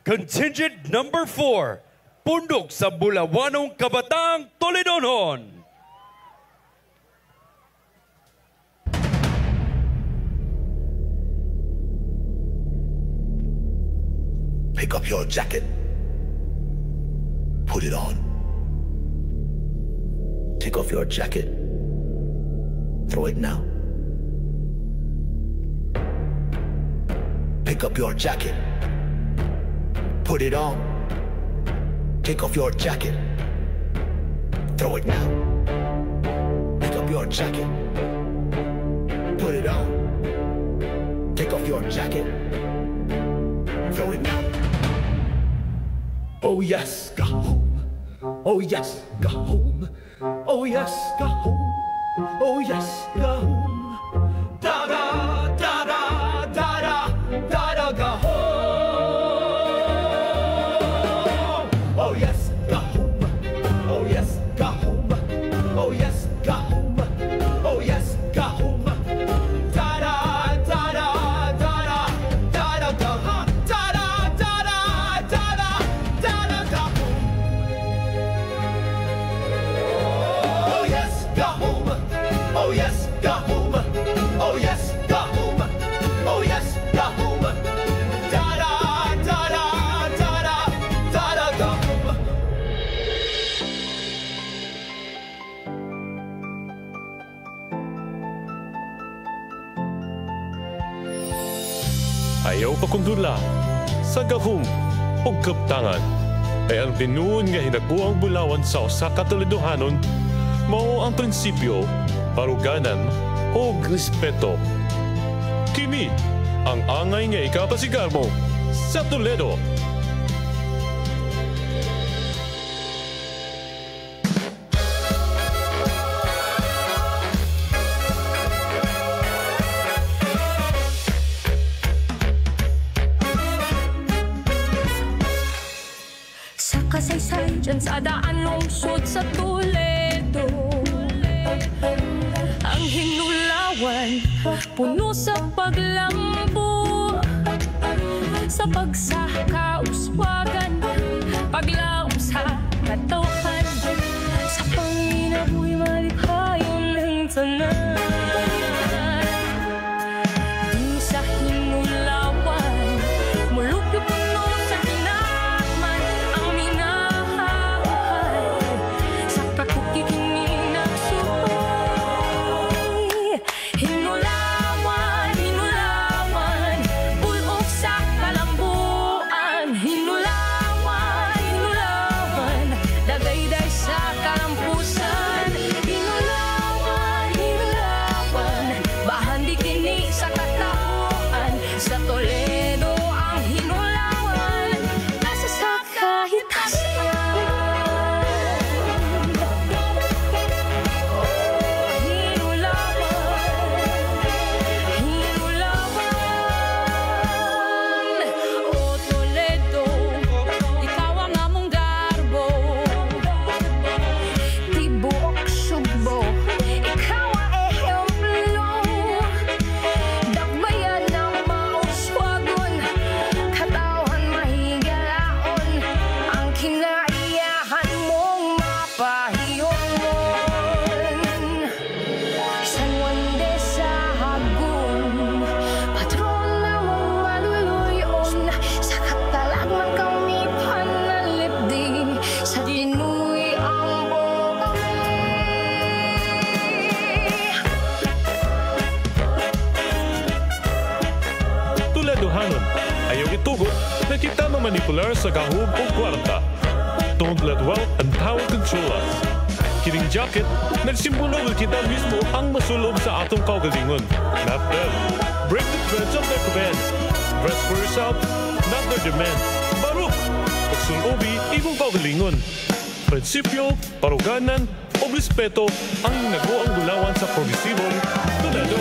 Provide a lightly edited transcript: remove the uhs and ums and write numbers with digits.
Contingent number 4, pundok sa Bulawanong Kabataang Toledonon. Pick up your jacket. Put it on. Take off your jacket. Throw it now. Pick up your jacket. Put it on. Take off your jacket. Throw it now. Pick up your jacket. Put it on. Take off your jacket. Throw it now. Oh yes, go home. Oh yes, go home. Oh yes, go home. Oh yes, go home. Da da da da da da da da go home. Oh yes, go home. Oh yes, go home. Oh yes, go home. Oh yes, go home. Da da da da da da da da go home. Da da da da da da da da go home. Oh yes, go home. Oh yes, go home. Oh yes, go home. Oh yes, go home. Da da da da da da da da go home. Ayaw pa kundula sa gahom o kaptangan ay ang tinuon nga hinakuang bulawan sa usa ka Toledohanon mao ang prinsipyo, paruganan o respeto. Kini ang angay nga ikapasigar mo sa Toledo. Sa kasaysay dyan sa daan lungsod sa Toledo, ang hinulawan puno sa paglambo, sa pagsakauswagan, paglaom sa katokan, sa panginabuhi malikhayon ng tanan. Di sa hinulawan mulupyo puno sa tinakman ang minahahay, sa kakukikini nagsuhay. Hinulawan, hinulawan, bulok sa kalambuan. Hinulawan, hinulawan, dagayday sa kalampusan. Hinulawan, hinulawan, bahandi kini sa katapuan. Sa Toledo ang hinulawan, nasa sa kahitasan. Hinulawan, o Toledo, ikaw ang among garbo. Tibuok Sugbo, ikaw ang ehemplo. Dakbayan ng mauswagon, katawan mahigalaon, ang kinaiyahan mong mapahiyongon. San Juan de sa Hagun, patron na mong maluluyon, sa katalagman kami panalipdig, sa dinuy ang bukami. Toledohanon, ayaw itugot na kita mamanipular sa gahom o kwarta. Don't let wealth and power control us. Kining jacket, nagsimbolo nga kita mismo ang masulob sa atong kaugalingon. Not them. Break the threads of their command. Dress for yourself, not their demands. Baruk! Pagsulobi, imong kaugalingon. Prinsipyo, paruganan, o respeto ang nago ang bulawan sa progresibong Toledo.